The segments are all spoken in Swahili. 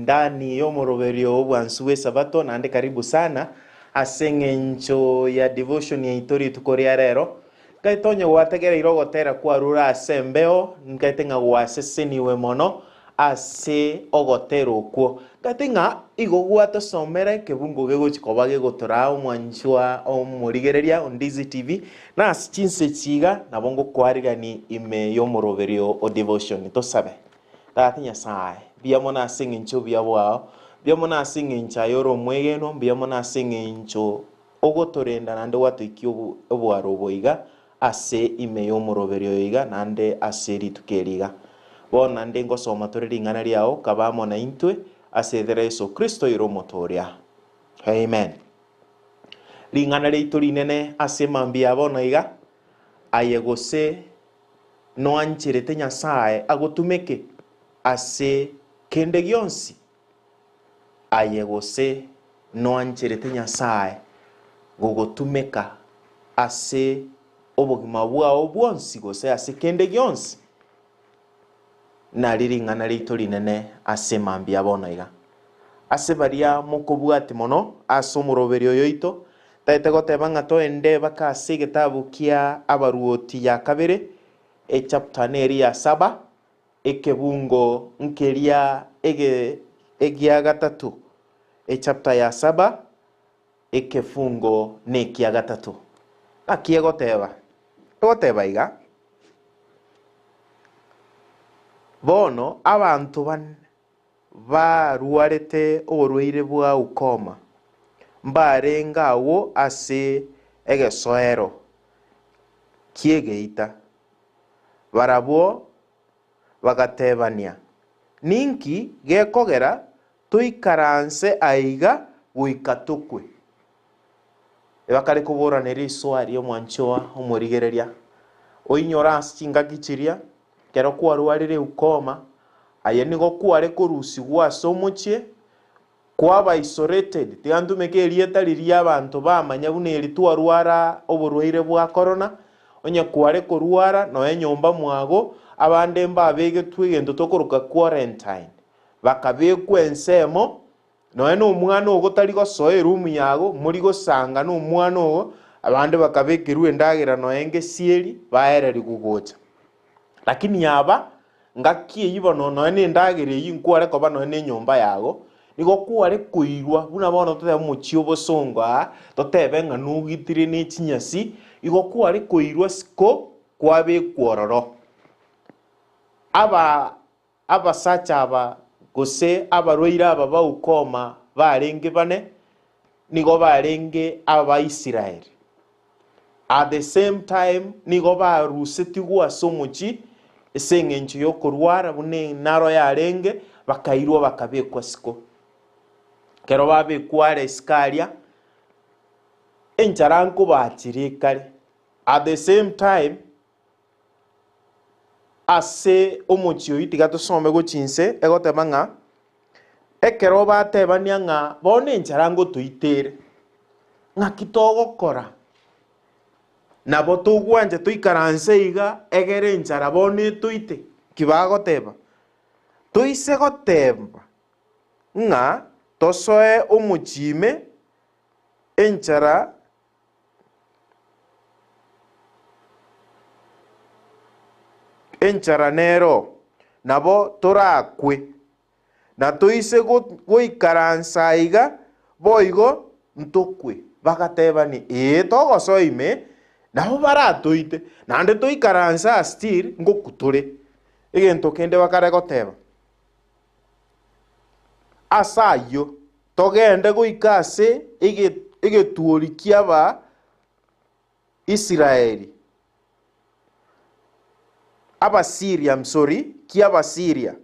ndani y'omoroberio obwansuwe sabato nande karibu sana aseng'encho ya devotion ya itori tukoria rero kaitonye wategera irogotera kwarura asembeo nkaitenga waseseniwe mono ase ogotero okwo katinga igogwata somera kebungo gegochikoba gegotora omwanchwa omorigereria on Ndizi TV na chinse chiga nabongo kwarigani ime y'omoroberio o devotion tosabe tatinya sai biamona sing'encho biabwao biamona sing'encha yoro mwegeno biamona sing'encho ogotorenda nande watoikio obwaro boiga ase ime y'omoroberio iga nande ase ritukeriga bona nde ngosoma tore ringana riao kabamo na intwe ase Yesu Kristo iromotoria amen. Ringana ritu rinene ase mambia bona iga ayegose no anchirete Nyasaye agotumeke ase kende gionsi ayegose no anchirete Nyasaye gogotumeka ase obogima bwao bwonsi gose ase kende gionsi na riringana ritu rinene ase mambia bona iga ase baria mokobwati mono ase omoroberio yoito taete goteba ng'a toende baka ase egetabu kia abaruoti ya kabere chapter neri ya 7 ekebungo nkeria egia gatatu chapter ya 7 ekefungo nekia gatatu akie goteba iga bono abantu ban baruarete oborwaire bwa ukoma mbarengawo ase egesoero kiegeita barabwo bagatebania ninki gekogera tuikaranse aiga guikatukwe ebakare kuburanira iswari omwanchoa omorigereria oinyora chinga kichiria kero kwarwarire ukoma aye nigo kware korusigwa somochie kwaba isolated tigantumeke erieta riria abantu bamanya buna eri twarwara oborwaire bwa corona onye kware korwara no enyomba mwago abande mbabege twigendo tokoroka quarantine bakabekwa ensemo no eno omwana ogotari gosoe room yago muri gosanga no omwana ogo abande bakabekerwa endagera no enge sieri baereri gugocha lakini aba ngakie yibono no ene ndagere yinkware koba no ene nyomba yago nigo kware kuirwa buna bono tote muchi obosonga totebe ng'a nugitire ne chinyasi igo kware kuirwa siko kwabe kwororo aba sacha aba gose abarwaire aba baukoma barenge bane nigo barenge aba Israel at the same time nigo barusetigwa somuchi eseng'encho yokorwara bune naro yarenge bakairwa bakabekwa siko kero babekwa resikaria encharanko bachirikare at the same time ase omochio itiga tosome gochinse egoteba ng'a ekero batebania ng'a bone encharango tuitere ng'a kitogokora nabo tugwanje tuikaranse iga egere enchara bone tuite kibagoteba tuise gotemba ng'a tosoe omochime enchara nero nabo torakwe na tuise goikaransa iga boigo ntokwe bagatebani togosoime nabo baratuite nande tuikaransa still ngokutore egento kende bakare goteba asayo togende goikase egetuori kiaba Israeli Syria kiaba Syria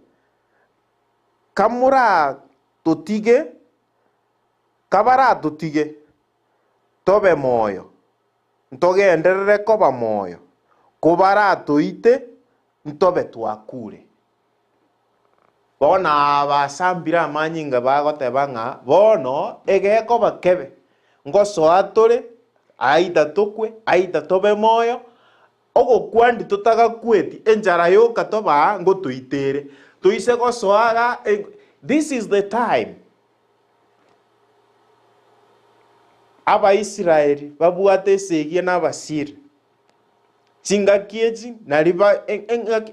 kamura tutige kabara tutige tobe moyo ntogenderere koba moyo kubara tuite ntobe twakure bona basambira amanyinga bagoteba ng'a bono egeko bakebe ngoso atore aida tukwe aida tobe moyo ogokwandi tutagakweti enjara yoka toba ngo tuitere tuise gosoaga this is the time aba Israeli babuate segie na Bosire chingakieji naliba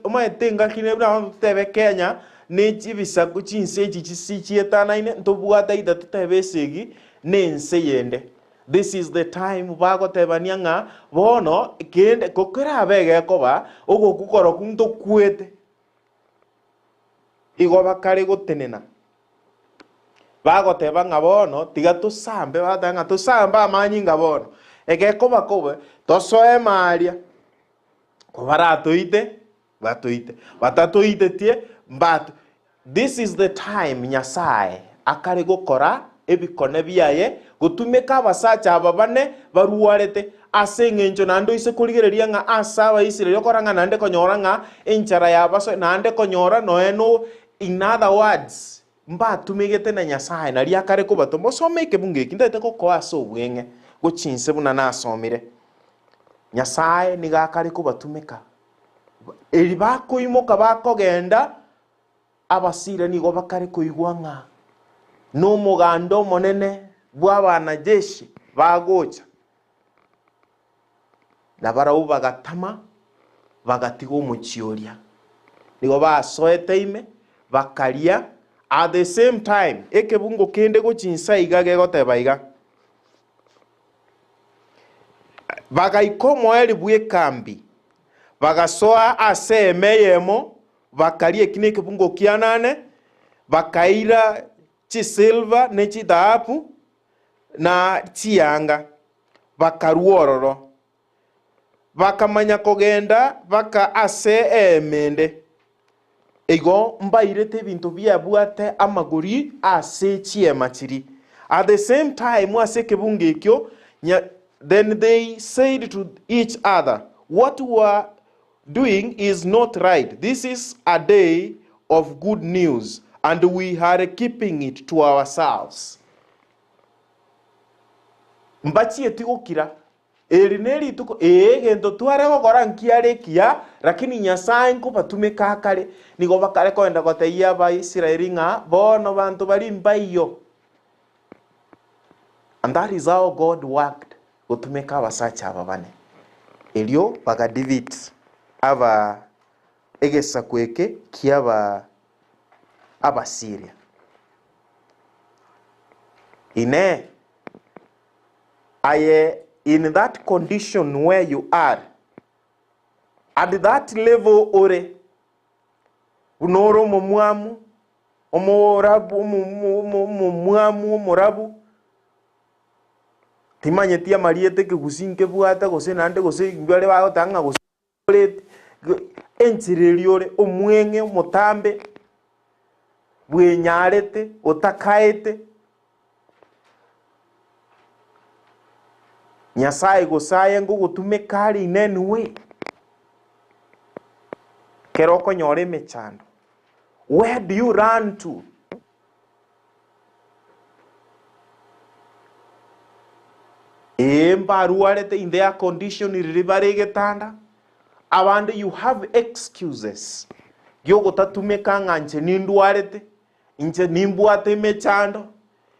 omaetenga kinebra tebe Kenya nechi bisaku chinseji chisichietana ine ntobuata ida tebe segi nense yende. This is the time bago tebania nga bono kende kokera bege koba ogo kukoro kunto kwete igo bakare gotenena bago teba nga bono tiga tusambe batanga tusamba amanyinga bono ege koba kobe tosoe maria kobaratoite batoite batatoite tie but this is the time Nyasaye akare gukora ebikone biaye gutumeka abasacha ababane baruarete ase ngenjo nando ise kurigereria nga asaba Israeli okoranga nande konyora nga enchara yabaso nande konyora noeno. In other words, mba tumegete na Nyasaye na liakare ko batomo someke bungeki ndete ko kwaso bwenge go chinse buna na asomire Nyasaye nigakare ko batumeka eri bakoimoka bakogenda Abasire nigo bakare kuigwanga no mugando monene bw'abana jeshi bagocha na barau bagatama bagatigo muchioria nigo basoete ime bakaria at the same time ekebungo kende go chinsa igage gotebaiga bagaikomo eri bwe kambi bagasoa ase emeyemo bakarie kine kebungo kianane bakaira chi silver ne chi dhahabu na chianga bakaruororo bakamanya kogenda baka ase emende ego mbairete bintu byabwate amaguri ase chiema chiri at the same time ase kebungekyo then they said to each other, what we are doing is not right. This is a day of good news and we are keeping it to ourselves. Mbachi etigokira erineri tuko gento tware gokora nkiare kia lakini Nyasaye nkuba tumeka kare nigo bakare koenda goteia ba Israeli nga bono bantu bari mbaiyo. And that is how God worked gutumeka abasacha ababane elio baga David aba egesa kweke kiaba Abasire ine aye in that condition where you are at that level ore unoro mumwamu omorabu mumwamu morabu timanye tia mariete ke gusinke buata gose nande gose mbere bago tanga gose enchireriore omwenge motambe bwenyarete otakaete Nyasaye gosaye ngo gutume kari nenwe keroko nyore mechando. Where do you run to? Embaruarete in their condition iribaregetanda abande you have excuses yogo tatumeka nganche ninduarete inche nimbuate mechando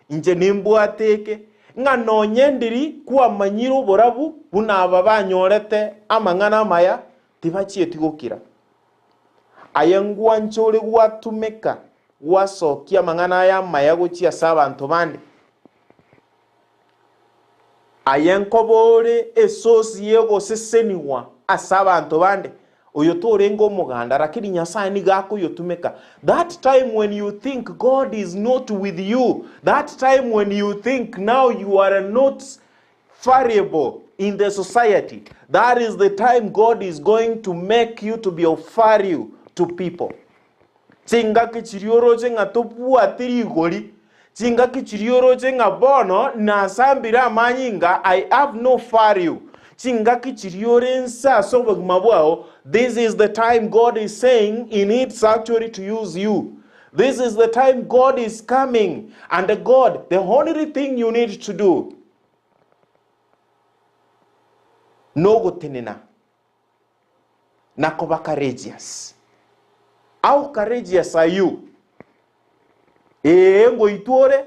inche nimbuateke nga nonyendiri kuwa manyiro borabu buna ababanyorete amangana maya tibachie tigokira ayangwa nchore gwatumeka wasokia mangana ya maya gochia sabantu bande ayenkobore esosi yego seseniwa asabantu bande oyo torengo muganda lakini Nyasaye ni gako yotumeka. That time when you think God is not with you, that time when you think now you are not variable in the society, that is the time God is going to make you to be of value to people. Chinga kichirioro chenga topu atiri goli chinga kichirioro chenga bono na sambira manyinga I have no value. This is the time God is saying He needs actually to use you. This is the time God is coming. And God, the only thing you need to do, no gotenena. Nakoba courageous. How courageous are you? ngo itore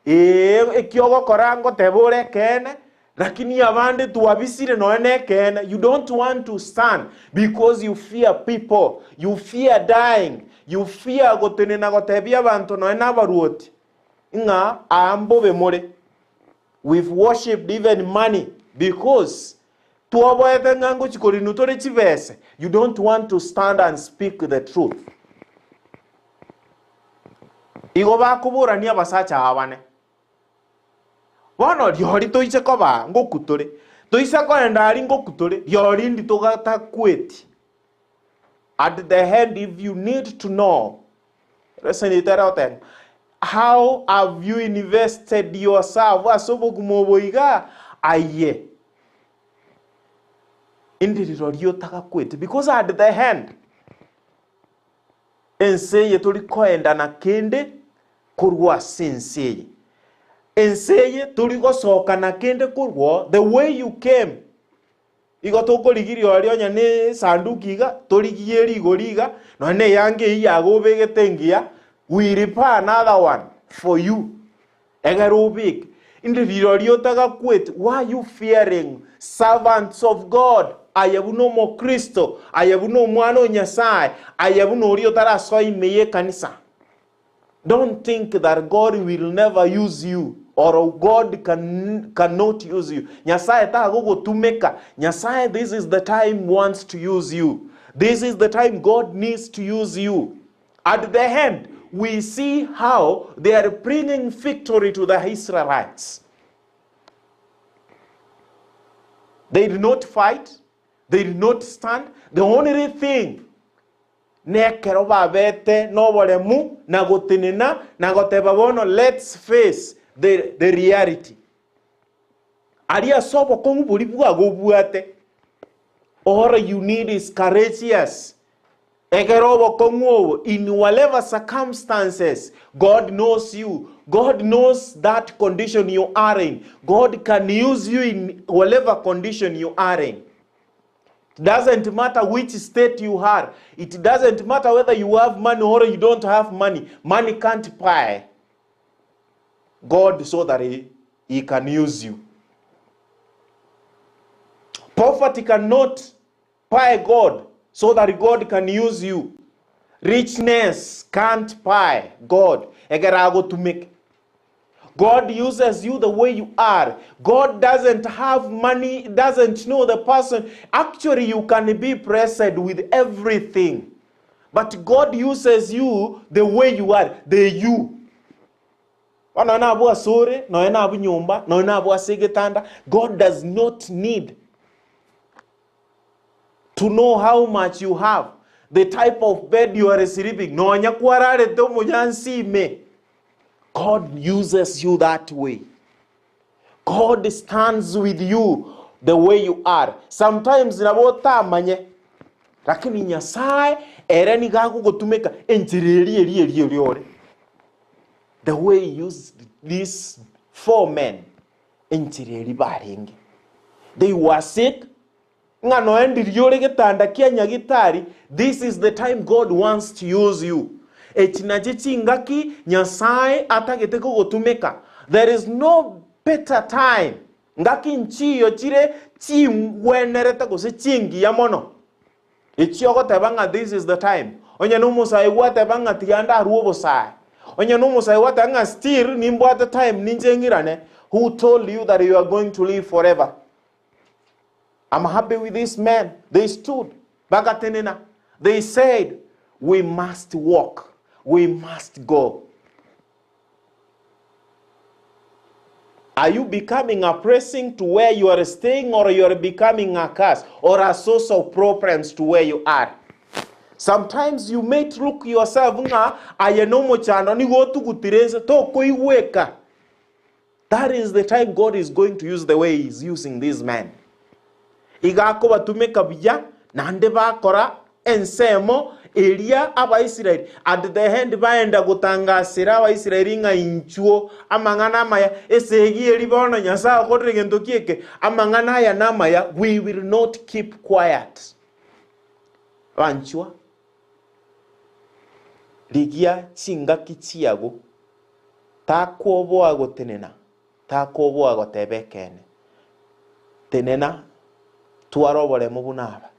ekiogo korango tebore kene lakini abande tuwabisire no ene kene. You don't want to stand because you fear people, you fear dying, you fear gotenena gotebia abantu no ena baruoti nga ambo bemore. We've worshipped even money because tuoboete ngango chikori nutore chivese. You don't want to stand and speak the truth. Igo bakubura ni abasacha abane. Bono ryori toise koba ngokutore. Toise ko endari ngokutore. Ryori ndi togata kweti. At the end, if you need to know, listen it out then. How have you invested yourself? Asobo kumoboiga aye. Indi ryori taka kweti because at the end enseye toli koenda na kende kurwa senseye. Enseye toli go soka na kende kurwa the way you came. Igo toko ligiri orionya ne sandukiga toli gieri goriga no ne yange yago begetengia we repair another one for you. Egaro big indi rirorio taga kwet. Why are you fearing servants of God? Ayabuno mo Kristo, ayabuno mwano Nyasaye, ayabuno orio tara soi meye kanisa. Don't think that God will never use you or God cannot use you. Nyasaye ta gogo tumeka. Nyasaye, this is the time wants to use you. This is the time God needs to use you. At the end, we see how they are bringing victory to the Israelites. They did not fight. They did not stand. The only thing nekero babete nobolemu nagotenena nagotebabono. Let's face the reality. Aria sobo kongu buribuwa gobuate. All you need is courageous. Ekerobo kongu in whatever circumstances, God knows you. God knows that condition you are in. God can use you in whatever condition you are in. It doesn't matter which state you are. It doesn't matter whether you have money or you don't have money. Money can't buy God so that he can use you. Poverty cannot buy God so that God can use you. Richness can't buy God. Egerago to make. God uses you the way you are. God doesn't have money, doesn't know the person. Actually, you can be blessed with everything. But God uses you the way you are, the you. God does not need to know how much you have, the type of bed you are sleeping. God uses you that way. God stands with you the way you are. Sometimes nabota manye lakini Nyasaye ereni gago gotumeka enjireri. The way he used these 4 men enjireri baringi. They were sick. Ngano endiriore getanda kianya gitari. This is the time God wants to use you. Ngaki Nyasaye atageteko gotumeka. There is no better time. Ngaki nchiyo chire chimwenereta gose chingi ya mono. Ichiogo tebanga this is the time. Onye numu saiwa tebanga tianda ruobo sai. Onye numu saiwa tebanga still nimbo at the time ninjengirane. Who told you that you are going to live forever? I'm happy with this man. They stood. Bagatenena. They said, we must walk. We must go. Are you becoming a blessing to where you are staying, or you are becoming a curse or a source of problems to where you are? Sometimes you may look yourself nga ayenomo chano ni go to gutireza to koiweka. That is the time God is going to use the way He is using this man. Igako batumeka bija nande bakora ensemo Elia aba Israel at the end baenda gutangasira aba Israel nga inchuo amangana maya esegi elibono nyasa kodregento kieke amangana ya namaya. We will not keep quiet. Wanchua ligia chinga kichiago takuoboa gotenena takuoboa gotebekene tenena twarobole mubunaba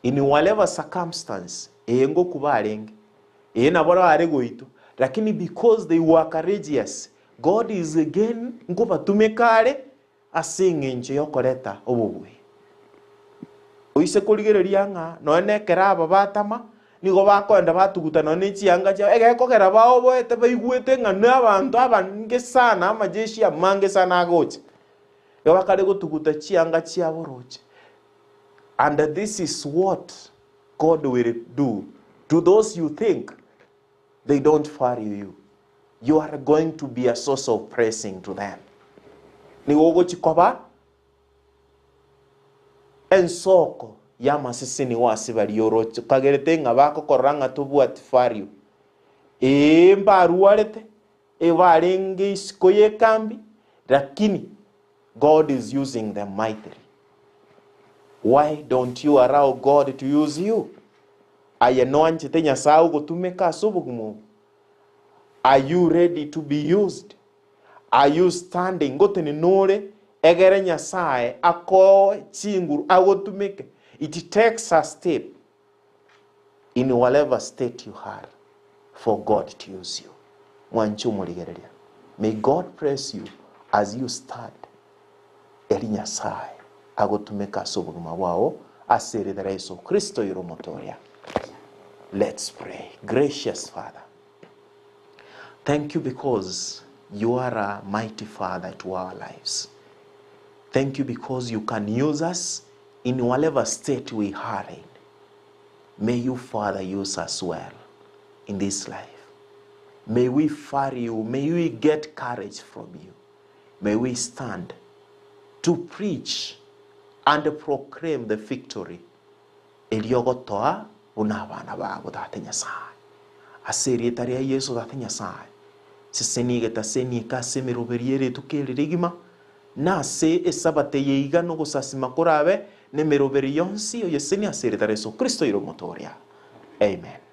in whatever circumstance engo kubarenge nabora are goito lakini because they were courageous God is again ngo batumekare asingenje yokoreta obubwe oise kurigereria nga none keraba batama nigo bakwenda batugutana n'ekianga kya egekogera baoboete baigwete nga n'abantu abange sana amajeshi amange sana agoche yabakare gutuguta kianga kyaboroche. And this is what God will do to those you think they don't value you. You are going to be a source of praising to them. Ni wogo chikoba ensoko yama sisi ni wasi bali oroche kagerete nga bako koranga tubu atifario mbaruarete barenge iskoye kambi lakini God is using them mightily. Why don't you allow God to use you? Ayenoanchete nyasau gotumeka subugumu. Are you ready to be used? Are you standing goteni nore egere nyasae ako chinguru agotumeke? It takes a step in whatever state you are for God to use you. Mwanchu muligereria. May God bless you as you stand. Eri nyasae agotumeka sobuguma wao aserera Yesu Kristo iromotoria. Let's pray. Gracious Father, thank you because you are a mighty Father to our lives. Thank you because you can use us in whatever state we are in. May you, Father, use us well in this life. May we follow you. May we get courage from you. May we stand to preach and proclaim the victory. Eliogotoa unabana bago date nyasaye. Aseri taria Yesu date nyasaye. Siseni geta seni kase meroberiere tukelirigima. Na se esabate yeiga no gusasima korabe ne meroberi yonsi o yeseni aseri taria Yesu Kristo iromotoria. Amen.